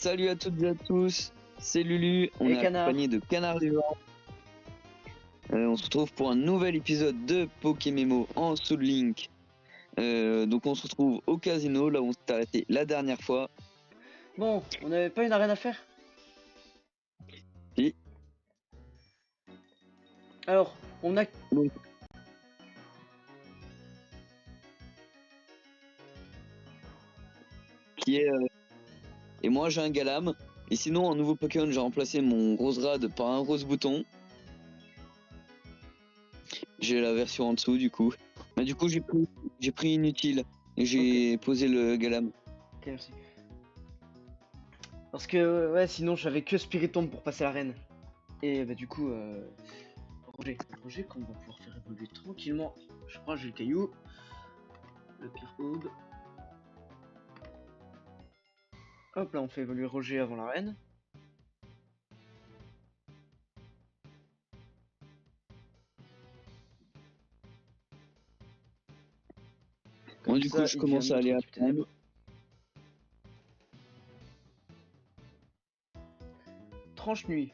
Salut à toutes et à tous, c'est Lulu, on Et est Canard. accompagné de Canard Vivant. On se retrouve pour un nouvel épisode de Pokémon en Soul Link. Donc on se retrouve au casino, là où on s'est arrêté la dernière fois. Bon, on n'avait pas une arène à faire? Si. Alors, on a... Donc, qui est, et moi j'ai un Galam. Et sinon en nouveau Pokémon j'ai remplacé mon Roserade par un Rose Bouton. J'ai la version en dessous du coup. Mais du coup j'ai pris inutile et j'ai posé le Galam. Ok, merci. Parce que, ouais, sinon j'avais que Spiritomb pour passer l'arène. Et bah du coup, Roger qu'on va pouvoir faire évoluer tranquillement. Je crois que j'ai le caillou. Le pire aube. Hop là, on fait évoluer Roger avant l'arène. Moi du coup je commence à aller à prendre. Tranche nuit.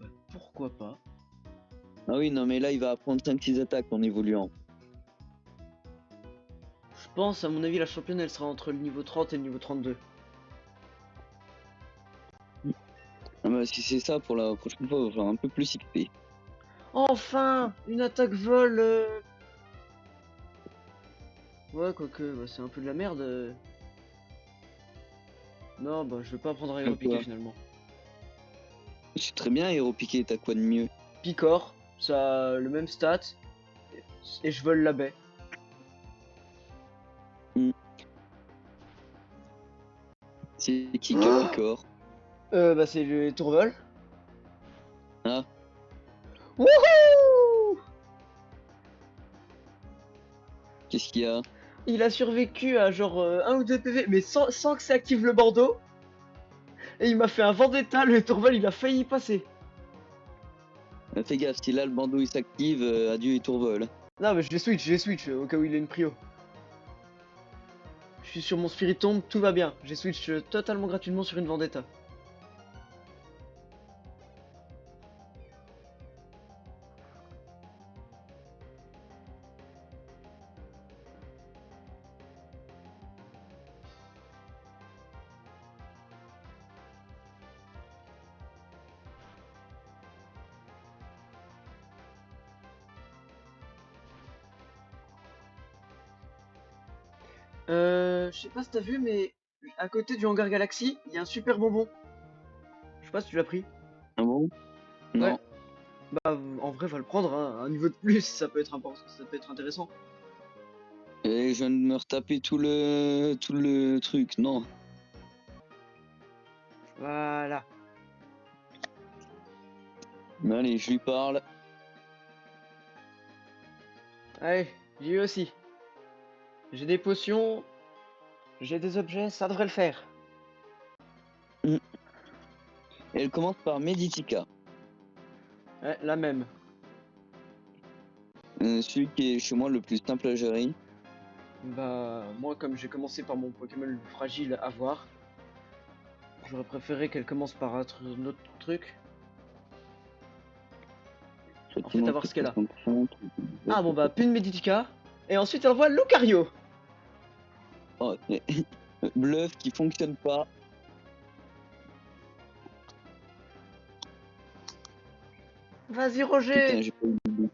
Bah, pourquoi pas. Ah oui non mais là il va apprendre 5-6 attaques en évoluant. Je pense, à mon avis, la championne elle sera entre le niveau 30 et le niveau 32. Ah bah si c'est ça pour la prochaine fois, on va faire un peu plus XP. Enfin, une attaque vol. Ouais, quoique, bah, c'est un peu de la merde. Non, bah je vais pas prendre Aéro Piqué finalement. C'est très bien Aéro Piqué, t'as quoi de mieux? Picor, ça a le même stat. Et je vole la baie. C'est qui a Picor? Bah c'est le Tourvol. Ah. Wouhou! Qu'est-ce qu'il y a? Il a survécu à genre 1 ou 2 PV, mais sans que ça active le bandeau. Et il m'a fait un Vendetta, le Tourvol il a failli y passer. Fais gaffe, si là le bandeau il s'active, adieu et tourvol. Non mais je l'ai switch au cas où il a une prio. Je suis sur mon Spiritomb, tout va bien. J'ai switch totalement gratuitement sur une Vendetta. Je sais pas si t'as vu, mais à côté du hangar Galaxy, il y a un super bonbon. Je sais pas si tu l'as pris. Ah bon? Non. Ouais. Bah, en vrai, va le prendre, hein. Un niveau de plus, ça peut être important, ça peut être intéressant. Et je viens de me retaper tout le truc, non. Voilà. Mais allez, je lui parle. Allez, j'y vais aussi. J'ai des potions, j'ai des objets, ça devrait le faire. Et elle commence par Meditica. Ouais, la même. Celui qui est chez moi le plus simple à gérer. Bah, moi, comme j'ai commencé par mon Pokémon le plus fragile à voir, j'aurais préféré qu'elle commence par un autre truc. En fait, à voir ce qu'elle a. Ah bon, bah, Pune Meditica. Et ensuite, elle envoie Lucario. Oh, bluff qui fonctionne pas. Vas-y, Roger. Putain, j'ai pas eu.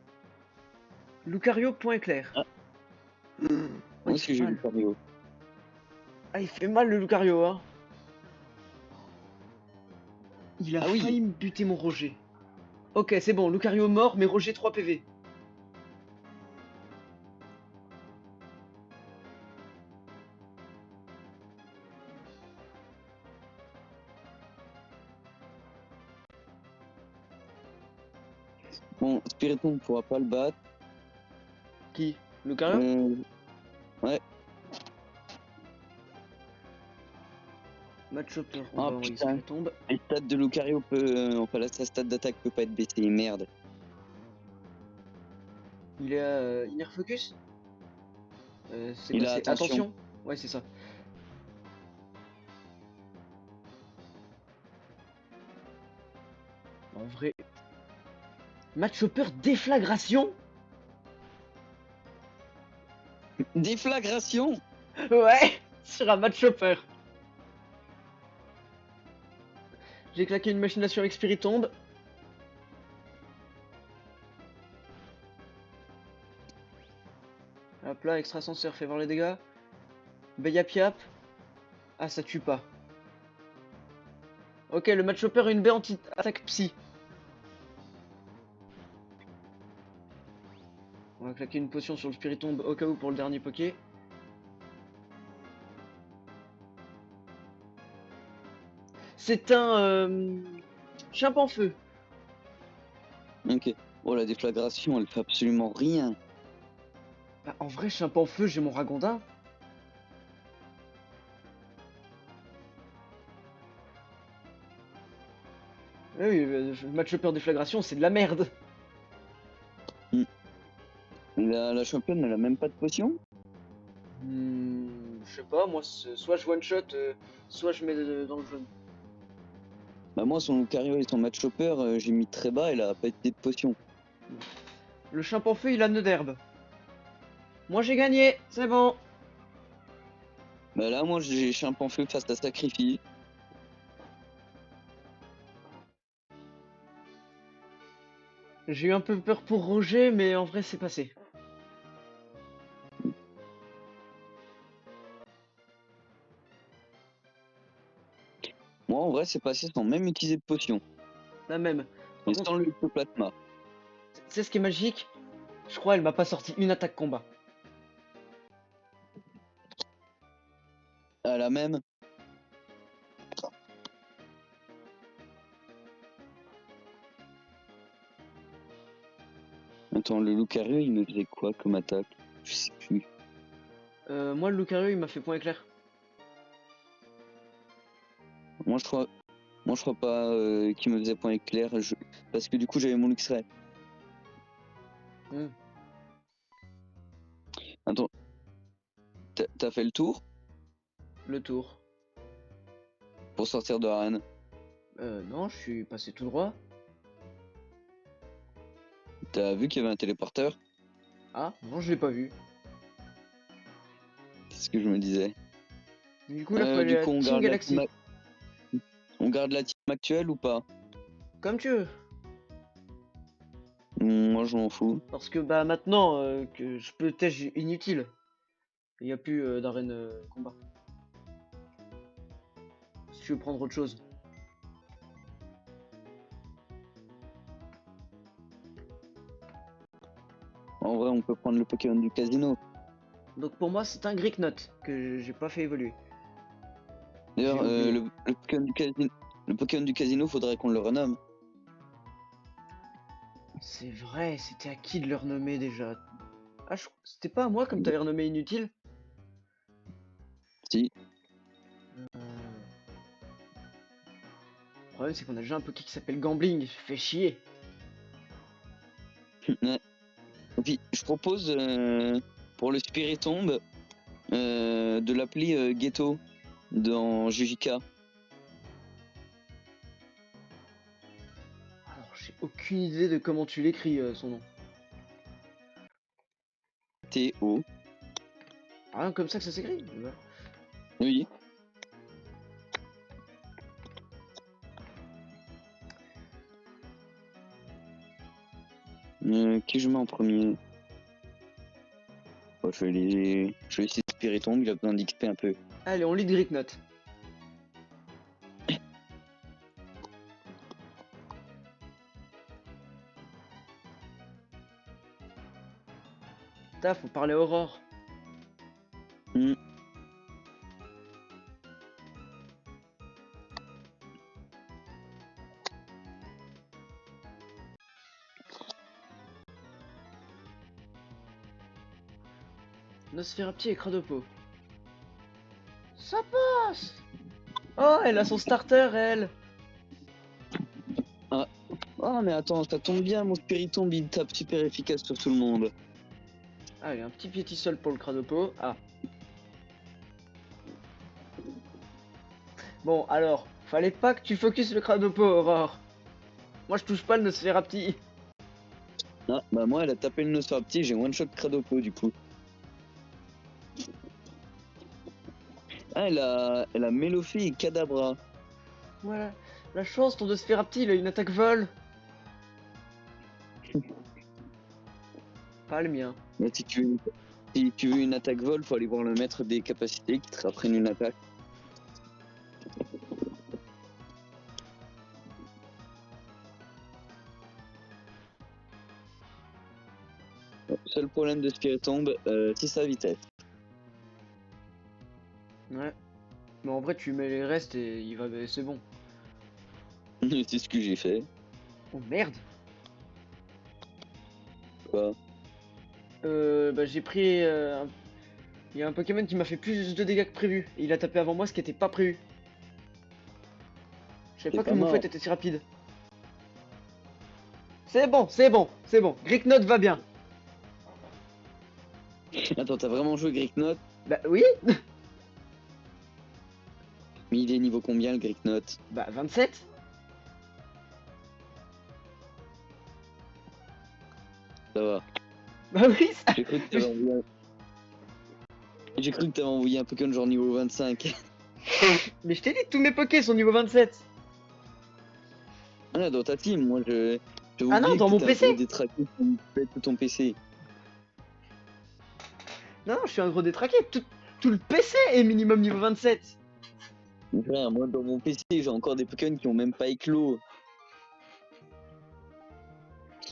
Lucario, point éclair. Ah. Moi aussi j'ai Lucario. Ah, il fait mal le Lucario, hein. Il a failli me buter mon Roger. Ok, c'est bon, Lucario mort, mais Roger 3 PV. Bon, Spiritomb ne pourra pas le battre. Qui? Lucario? Ouais. Match Chopper, on Ah va envoyer putain, Spiritomb. les stats de Lucario peut... enfin sa stat d'attaque peut pas être baissée, merde. Il est à Inner Focus? C'est Il quoi? a C'est attention. attention? Ouais, c'est ça. En vrai. Match Hopper déflagration. Déflagration. Ouais, sur un match Hopper. J'ai claqué une machination avec Spiritomb. Hop là, extrasenseur fait voir les dégâts. Bayap Yap. Ah, ça tue pas. Ok, le match Hopper a une baie anti-attaque psy. On va claquer une potion sur le Spiritomb au cas où pour le dernier poké. C'est un chimp en feu. Ok. Oh, la déflagration, elle fait absolument rien. Bah, en vrai, chimp en feu, j'ai mon Ragondin. Oui, le match Hopper déflagration, c'est de la merde. La championne, elle a même pas de potion. Je sais pas, moi, soit je one shot, soit je mets dans le jaune. Bah moi, son Lucario et son match Hopper, j'ai mis très bas, elle a pas été de potion. Le chimp en feu, il a nœud d'herbe. Moi, j'ai gagné, c'est bon. Bah là, moi, j'ai Chimp en feu face à Sacrifice. J'ai eu un peu peur pour Roger, mais en vrai, c'est passé. Moi, en vrai, c'est passé sans même utiliser de potion. La même. Par Et contre, sans le plasma. c'est ce qui est magique. Je crois elle m'a pas sorti une attaque combat. À la même. Attends, le Lucario, il me faisait quoi comme attaque? Je sais plus. Moi, le Lucario, il m'a fait point éclair. Moi, je crois pas qu'il me faisait point éclair. Parce que du coup, j'avais mon Luxray. Hmm. Attends. T'as fait le tour Le tour. pour sortir de l'arène? Non, je suis passé tout droit. T'as vu qu'il y avait un téléporteur? Ah, non, je l'ai pas vu. C'est ce que je me disais. Du coup, là, faut aller Du à coup, Team Galaxy. on garde la team actuelle ou pas? Comme tu veux. Moi, je m'en fous. Parce que, bah, maintenant que je peux tège inutile. Il n'y a plus d'arène combat. Si tu veux prendre autre chose. En vrai, on peut prendre le Pokémon du casino. Donc, pour moi, c'est un Greeknot que j'ai pas fait évoluer. D'ailleurs, J'ai oublié. le Pokémon du casino, faudrait qu'on le renomme. C'est vrai, c'était à qui de le renommer déjà? Ah, c'était pas à moi comme t'avais renommé inutile? Si. Le problème, c'est qu'on a déjà un Poké qui s'appelle Gambling. Fait chier. Ouais. Et puis, je propose pour le Spiritomb de l'appeler Ghetto dans JJK. Alors, j'ai aucune idée de comment tu l'écris, son nom. T-O. Rien comme ça que ça s'écrit. Oui. Qui je mets en premier? Je vais essayer Spiritomb, il a besoin d'XP un peu. Allez, on lit de Greeknot. Putain, faut parler Aurore. Hmm. Nosferapti et Cradopo. Ça passe. Oh, elle a son starter, elle. Oh mais attends, ça tombe bien, mon Spiritomb il tape super efficace sur tout le monde. Allez, un petit piétisol pour le Cradopo. Ah. Bon, alors, fallait pas que tu focuses le Cradopo, Aurore. Moi je touche pas le Nosferapti. Ah, bah moi, elle a tapé le Nosferapti, j'ai one shot Kradopo du coup. Ah, elle a Melofée et Kadabra. Voilà. La chance, ton Nosferapti, il a une attaque vol. Pas le mien. Mais si tu veux une attaque vol, faut aller voir le maître des capacités qui te rapprenne une attaque. Seul problème de Spiritomb, c'est sa vitesse. Ouais. Mais en vrai, tu mets les restes et il va. C'est bon. C'est ce que j'ai fait. Oh merde. Quoi. Bah j'ai pris. Il y a un Pokémon qui m'a fait plus de dégâts que prévu. Et il a tapé avant moi, ce qui était pas prévu. Je savais T'es pas que pas le mort. Moufette était si rapide. C'est bon, c'est bon, c'est bon. Gricknot va bien. Attends, t'as vraiment joué Gricknot? Bah oui. Mais il est niveau combien le Gricknot? Bah 27. Ça va. Bah oui, ça. J'ai cru que t'avais envoyé J'ai cru que t'avais envoyé un Pokémon genre niveau 25. Mais je t'ai dit, tous mes Pokés sont niveau 27. Ah là, dans ta team, moi j'ai Ah non, oublié dans que mon t'étais un PC. gros détraqué qui pète tout ton PC. Non, je suis un gros détraqué. Tout le PC est minimum niveau 27. Mais frère, moi dans mon PC, j'ai encore des Pokémon qui ont même pas éclos.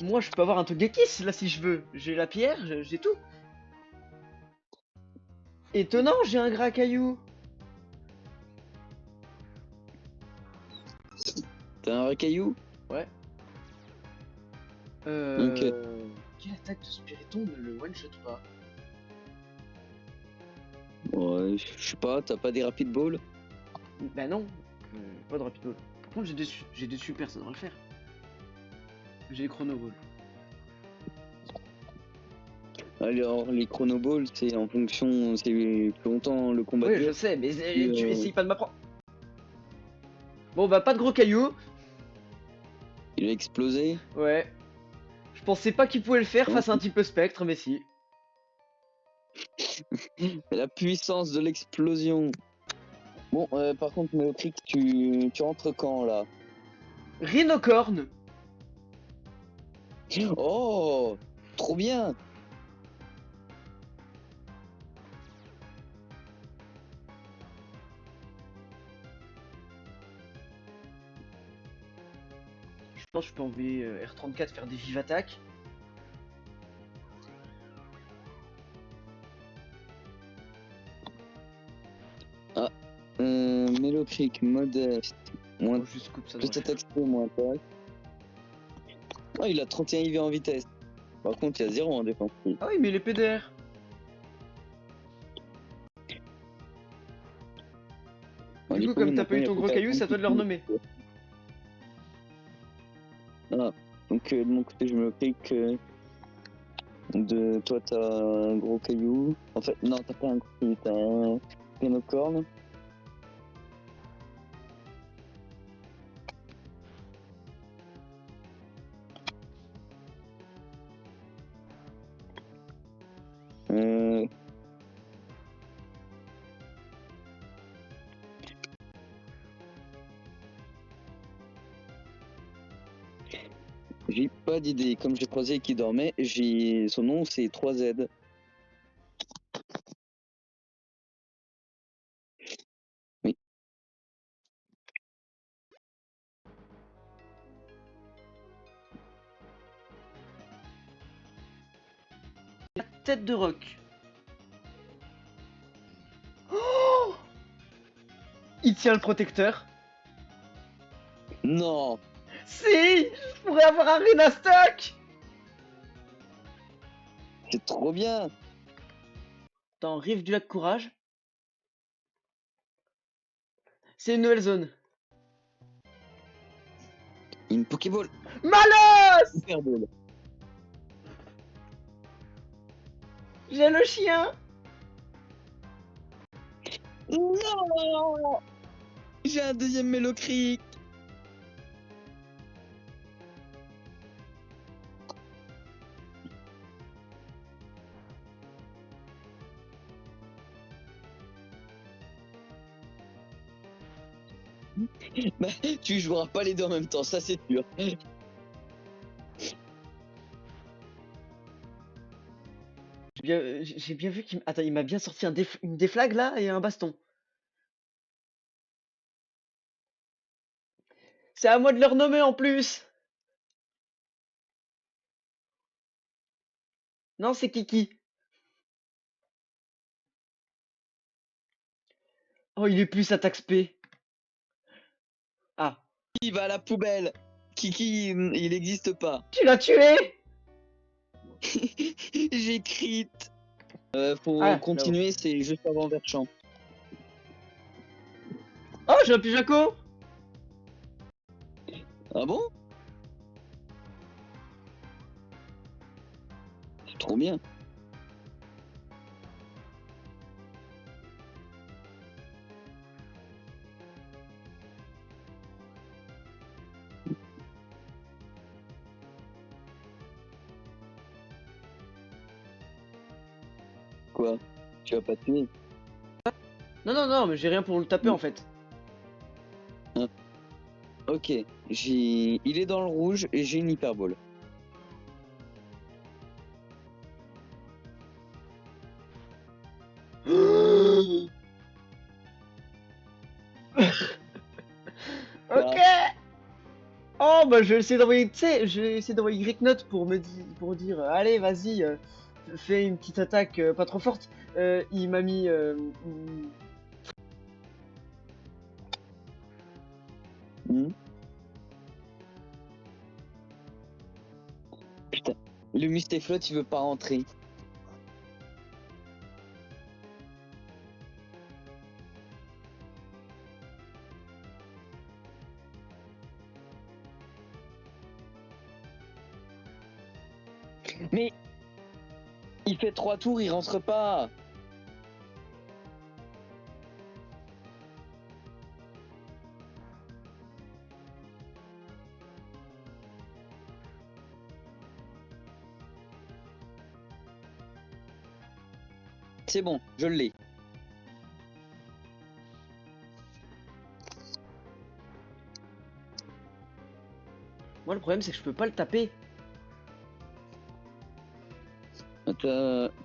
Moi, je peux avoir un Togekiss là si je veux. J'ai la pierre, j'ai tout. Étonnant, j'ai un gras caillou. T'as un Racaillou? Ouais. Ok. Quelle attaque de Spiritomb ne le one-shot pas? Ouais, je sais pas, t'as pas des Rapid Ball? Bah non, pas de Rapid Ball. Par contre, j'ai des super, ça devrait le faire. J'ai les Chrono Ball. Alors, les Chrono Ball, c'est en fonction, c'est plus longtemps le combat Oui, je dure. sais, mais Et, tu essayes pas de m'apprendre. Bon, bah, pas de gros cailloux. il a explosé. Ouais. Je pensais pas qu'il pouvait le faire face à un type spectre, mais si. La puissance de l'explosion. Bon, par contre, Méocric, tu rentres quand là? Rhinocorne. Oh, trop bien. Je pense que je peux envoyer R34 faire des vives attaques. Mélocric, modeste, moins Oh, juste coupe ça plus devrait le attaque faire. spé, moins attaque. Oh, il a 31 IV en vitesse. Par contre, il y a 0 en défense. Ah oui, mais il est PDR. Bon, Du coup, comme t'as pas maintenant, eu il y a ton plus gros qu'à caillou, attendre c'est à toi de le renommer. Voilà. Donc, de mon côté, je me clique. De toi, t'as un gros caillou. En fait, non, t'as pas un gros caillou, t'as un pénocorne. Euh, j'ai pas d'idée. Comme j'ai croisé qui dormait, son nom c'est 3Z. Oui. La tête de roc. Oh, il tient le protecteur. Non, Si, je pourrais avoir un Rhinastock. c'est trop bien. Dans Rive du lac Courage. C'est une nouvelle zone. Une Pokéball. Malos. Super ball. J'ai le chien. Non, j'ai un deuxième Mélocric. Bah, tu joueras pas les deux en même temps, ça c'est sûr. J'ai bien vu qu'il attends, il m'a bien sorti une déflag là et un baston. C'est à moi de le renommer en plus. Non, c'est Kiki. Oh, il est plus attaque spé. Ah, Il va à la poubelle. Kiki, il n'existe pas. tu l'as tué. J'ai crit. Faut Ah, là-haut. continuer, c'est juste avant Verchamp. Oh, j'ai un Jaco. Ah bon? C'est trop bien. Quoi? Tu vas pas tuer? Non, non, non, mais j'ai rien pour le taper en fait. Hein. Ok, il est dans le rouge et j'ai une hyperbole. Ok. Bah, Oh, bah je vais essayer d'envoyer, tu sais, je vais essayer d'envoyer Greeknot pour dire, allez, vas-y, fais une petite attaque pas trop forte. Il m'a mis. hmm. Putain, le Mustéflot il veut pas rentrer. Mais il fait 3 tours, il rentre pas. C'est bon, je l'ai. Moi, le problème, c'est que je peux pas le taper.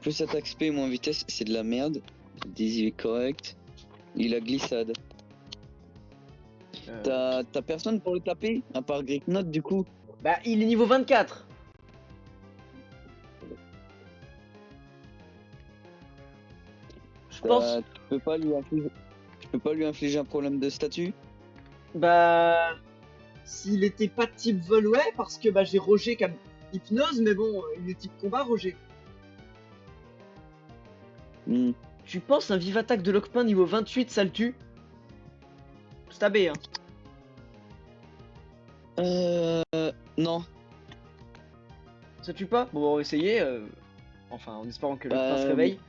Plus attaque SP, moins vitesse, c'est de la merde. Désir est correct. Il a glissade. T'as personne pour le taper à part Greeknot du coup? Bah, il est niveau 24. Je pense. Tu peux pas lui infliger un problème de statut? Bah. S'il était pas type vol, ouais, parce que bah, j'ai Roger comme hypnose, mais bon, il est type combat, Roger. Hmm. Tu penses un vive attaque de Lockpin niveau 28, ça le tue? Stabé, hein. Non. Ça tue pas? Bon, on va essayer. Enfin, en espérant que Lockpin se Euh, réveille.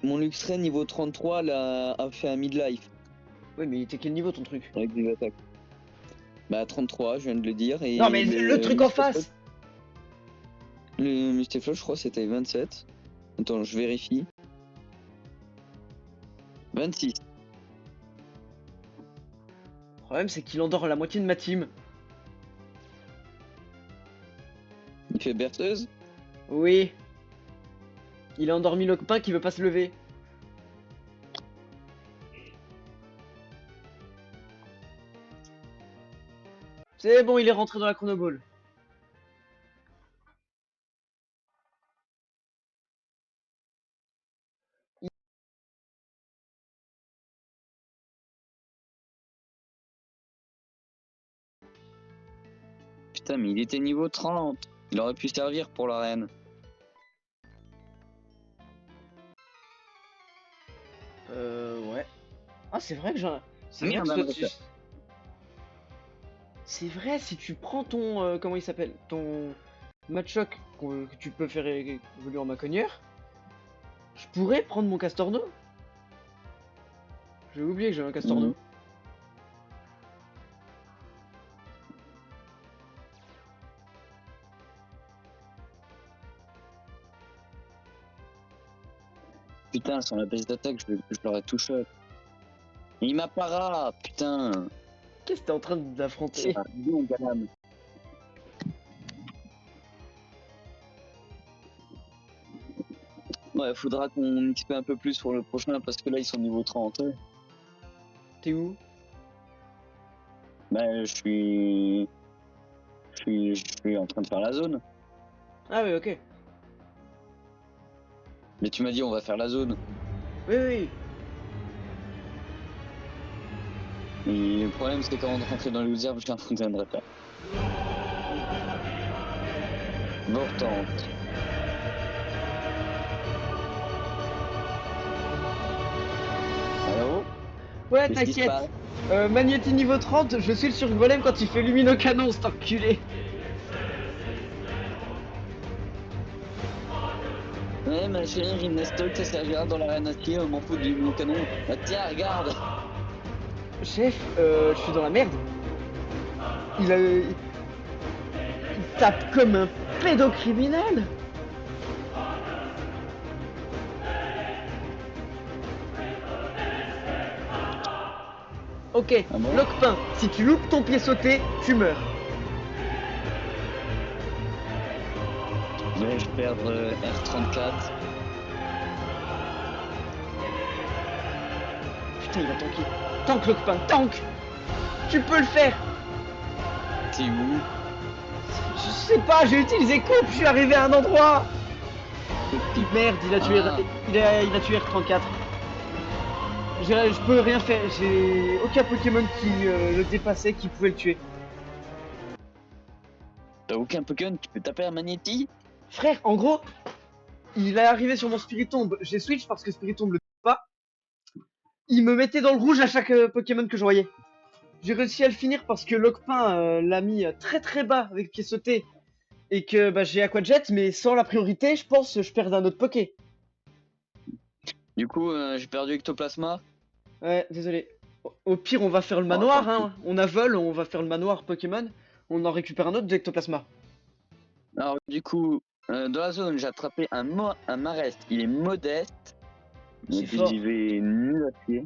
mon Luxray niveau 33 a fait un midlife Oui, mais il était quel niveau ton truc? avec des attaques. Bah 33, je viens de le dire. Non, Et mais le truc en face! Le Mustéflot, je crois, c'était 27. Attends, je vérifie. 26. Le problème, c'est qu'il endort la moitié de ma team. Il fait berceuse. Oui. Il a endormi Lockpin qui veut pas se lever. C'est bon, il est rentré dans la chronoball. Putain, mais il était niveau 30. Il aurait pu servir pour l'arène. Ouais. Ah, c'est vrai que j'ai. C'est vrai que Merde, toi, Amrita. c'est vrai, si tu prends ton. Comment il s'appelle? Ton Matchlock que tu peux faire évoluer en Macogneur, je pourrais prendre mon Castorno. J'ai oublié que j'avais un Hmm. Castorno. Putain, sans la baisse d'attaque, je l'aurais tout shot. Il m'a para, putain. Qu'est-ce que t'es en train d'affronter? Bon, madame. Ouais, faudra qu'on XP un peu plus pour le prochain parce que là ils sont niveau 30. T'es où? Bah je suis en train de faire la zone. Ah oui, ok. Mais tu m'as dit on va faire la zone. Oui, oui. Et le problème c'est qu'avant de rentrer dans les herbes, j'ai un fontaine de repère. Vortante. Allô? Ouais, Qu'est-ce qui se t'inquiète. passe? Magnéti niveau 30, je suis le surgolem quand il fait lumino canon, cet enculé. Ouais, ma chérie, Rimnestock, ça servira dans l'arène acier, m'en fout du mon canon. Bah tiens, regarde! Chef, je suis dans la merde. Il tape comme un pédocriminel. Ok, Ah bon? Lockpin, si tu loupes ton pied sauté, tu meurs. Vais-je perdre R34? Putain, il a tanké. Tank, Lockpin, tank. Tu peux le faire. T'es où? Je sais pas, j'ai utilisé coupe, je suis arrivé à un endroit. Petit. Merde, Ah, il a tué R34. Je peux rien faire, j'ai aucun Pokémon qui le dépassait, qui pouvait le tuer. t'as aucun Pokémon qui peut taper un Magnéti? Frère, en gros, il est arrivé sur mon Spiritomb, j'ai switch parce que Spiritomb le tue pas. Il me mettait dans le rouge à chaque Pokémon que je voyais. J'ai réussi à le finir parce que Lockpin l'a mis très très bas avec pied sauté. Et que bah, j'ai Aquajet, mais sans la priorité, je pense je perds un autre Poké. Du coup, j'ai perdu Ectoplasma. Ouais, désolé. Au pire, on va faire le Oh, tant manoir, pis. hein. On a vol, on va faire le manoir Pokémon. On en récupère un autre d'Ectoplasma. Alors, du coup, dans la zone, j'ai attrapé un Marest. Il est modeste. C'est Et puis fort. j'y vais nul à pied.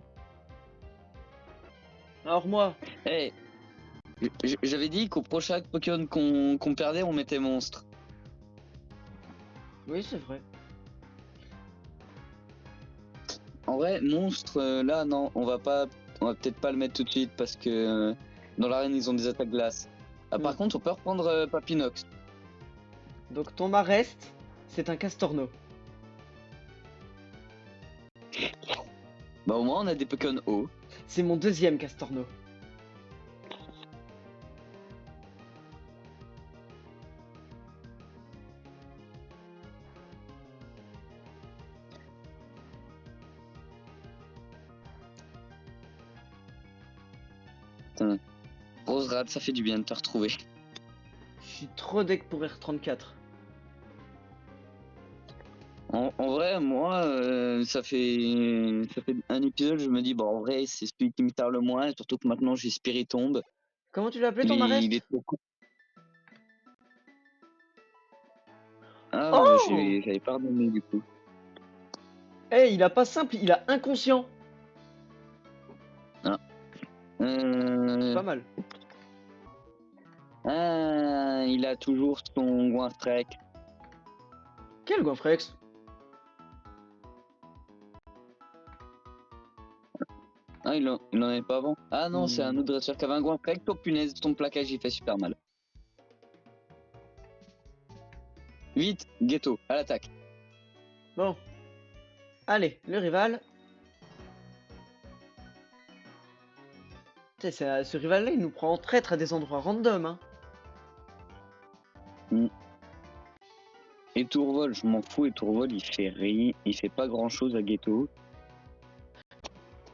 Alors moi, Hey, j'avais dit qu'au prochain Pokémon qu'on perdait, on mettait monstre. oui, c'est vrai. En vrai, monstre, là, non, on va peut-être pas le mettre tout de suite parce que dans l'arène, ils ont des attaques glace. Ah, par contre, on peut reprendre Papinox. Donc ton Marest, c'est un Castorno. Bah, au moins, on a des Pokémon haut. C'est mon deuxième Castorno. Putain. Rose Rad, ça fait du bien de te retrouver. Je suis trop deck pour R34. En vrai, moi, ça fait un épisode, je me dis, bon, en vrai, c'est celui qui me tarde le moins, et surtout que maintenant j'ai Spiritomb. Comment tu l'as appelé Il ton est, il Marest? est trop cool. Ah, Oh j'avais pas redonné du coup. Eh, il a pas simple, il a inconscient. Ah. C'est pas mal. Il a toujours son Goinfrec. Quel Goinfrex? Ah, il en avait pas avant. Ah non, c'est un Non. autre dresseur qui avait un Goinfrec. Oh punaise, ton plaquage il fait super mal. Vite, Ghetto, à l'attaque. Bon. Allez, le rival. Putain, ce rival-là, il nous prend en traître à des endroits random, hein. Et Tourvol, je m'en fous. Et Tourvol, il fait rien. Il fait pas grand chose à Ghetto.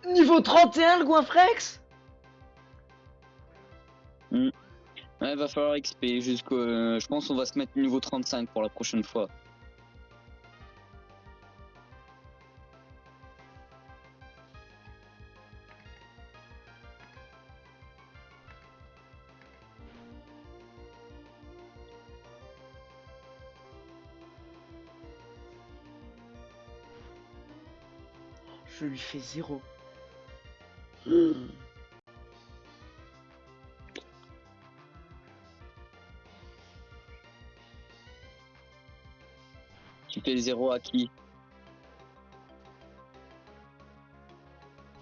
Niveau 31, le Goinfrex? Ouais, va falloir XP jusqu'au. Je pense qu'on va se mettre niveau 35 pour la prochaine fois. Je lui fais 0. Tu fais 0 à qui?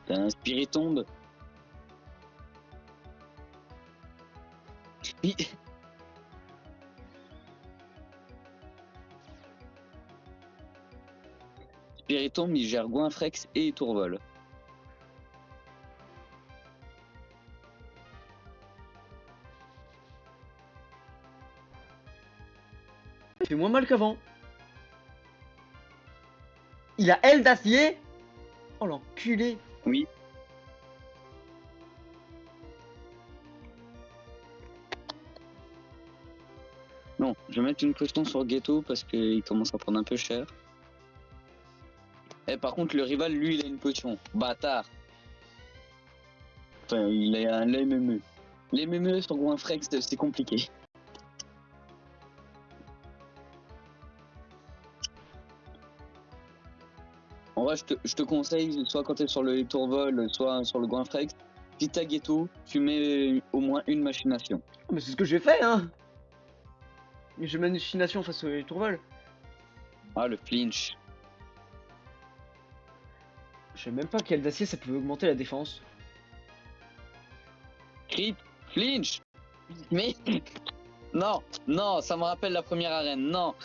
T'as un Spiritomb. Oui. Spiritomb, il gère Goinfrex et Tourvol. Il fait moins mal qu'avant. Il a aile d'acier. Oh l'enculé. Oui. Non, je vais mettre une potion sur Ghetto parce qu'il commence à prendre un peu cher. Et par contre, le rival, lui, il a une potion. Bâtard. Enfin, il a un l'MME. L'MME sur Goinfrex, c'est compliqué. En vrai, je te conseille, soit quand t'es sur le Tourvol, soit sur le Goinfrex, si t'as Ghetto, tu mets au moins une machination. Mais c'est ce que j'ai fait, hein. Mais j'ai machination face au Tourvol. Ah, le flinch. Je sais même pas quel d'acier ça pouvait augmenter la défense. Crit, flinch. Mais non, non, ça me rappelle la première arène, non.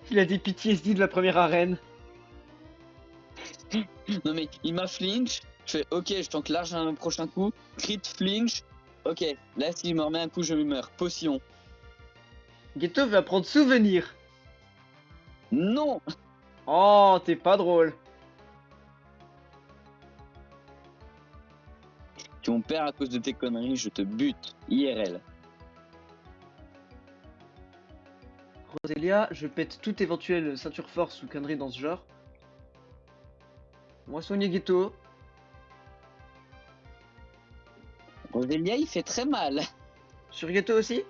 Il a des PTSD de la première arène. Non mais il m'a flinch, je fais ok, je tank large un prochain coup, crit flinch, ok, là s'il me remet un coup je meurs, potion. Ghetto va prendre souvenir. Non. Oh, t'es pas drôle. Tu me perds à cause de tes conneries, je te bute, IRL. Roselia, je pète toute éventuelle ceinture force ou connerie dans ce genre. On va soigner Ghetto. Roselia il fait très mal. Sur Ghetto aussi.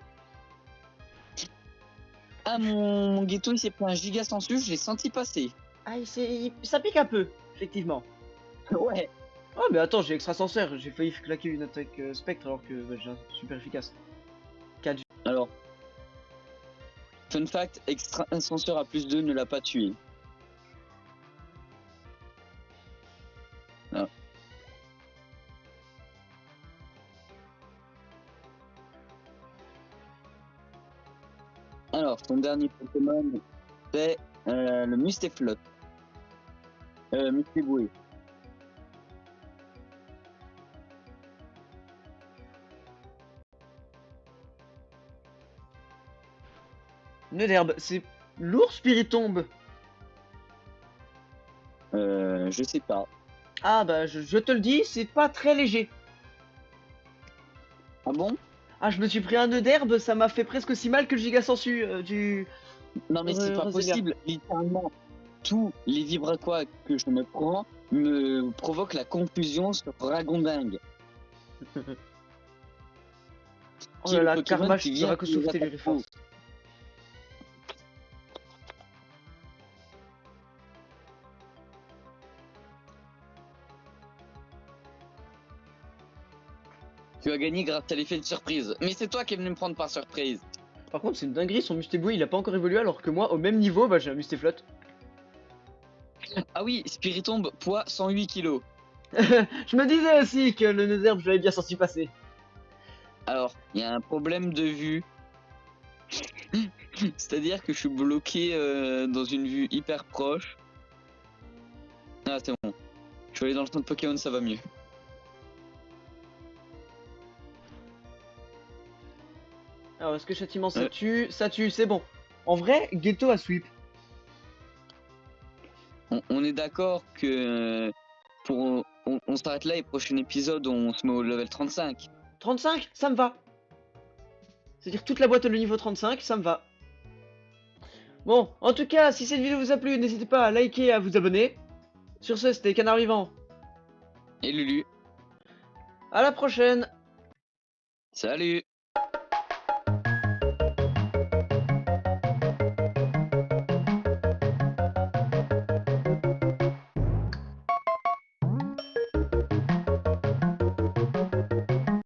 Ah mon Ghetto il s'est pris un giga sensu, je l'ai senti passer. Ah, ça pique un peu, effectivement. Ouais. Oh, mais attends, j'ai extrasenseur. J'ai failli claquer une attaque spectre alors que bah, j'ai un super efficace. 4. Alors, fun fact, extra ascenseur à +2 ne l'a pas tué. Ah. Alors, son dernier Pokémon, c'est le Mustaflot. Mustiboué. Nœud d'herbe, c'est lourd Spiritomb. Je sais pas. Ah bah je te le dis, c'est pas très léger. Ah bon? Ah, je me suis pris un nœud d'herbe, ça m'a fait presque aussi mal que le giga sensu du... Non mais c'est pas Roselia. possible. Littéralement, tous les vibraquois que je me prends me provoquent la confusion sur Ragondingue. Oh Qui est là le là, Pokémon Karmash, qui tu vient auras que qui nous sauveté attaque les force. Tu as gagné grâce à l'effet de surprise. Mais c'est toi qui es venu me prendre par surprise. Par contre, c'est une dinguerie, son Mustéboué il a pas encore évolué alors que moi, au même niveau, bah j'ai un Mustéflot. Ah oui, Spiritomb, poids 108 kg. Je me disais aussi que le nœud d'herbe, je l'avais bien senti passer. Alors, il y a un problème de vue. C'est-à-dire que je suis bloqué dans une vue hyper proche. Ah, c'est bon. Je suis allé dans le centre Pokémon, ça va mieux. Alors, est-ce que châtiment ça tue? Ça tue, c'est bon. En vrai, Ghetto a sweep. On est d'accord que on s'arrête là et prochain épisode on se met au level 35. 35, ça me va. C'est-à-dire toute la boîte le niveau 35, ça me va. Bon, en tout cas, si cette vidéo vous a plu, n'hésitez pas à liker et à vous abonner. Sur ce, c'était Canard Vivant. Et Lulu, À la prochaine. salut!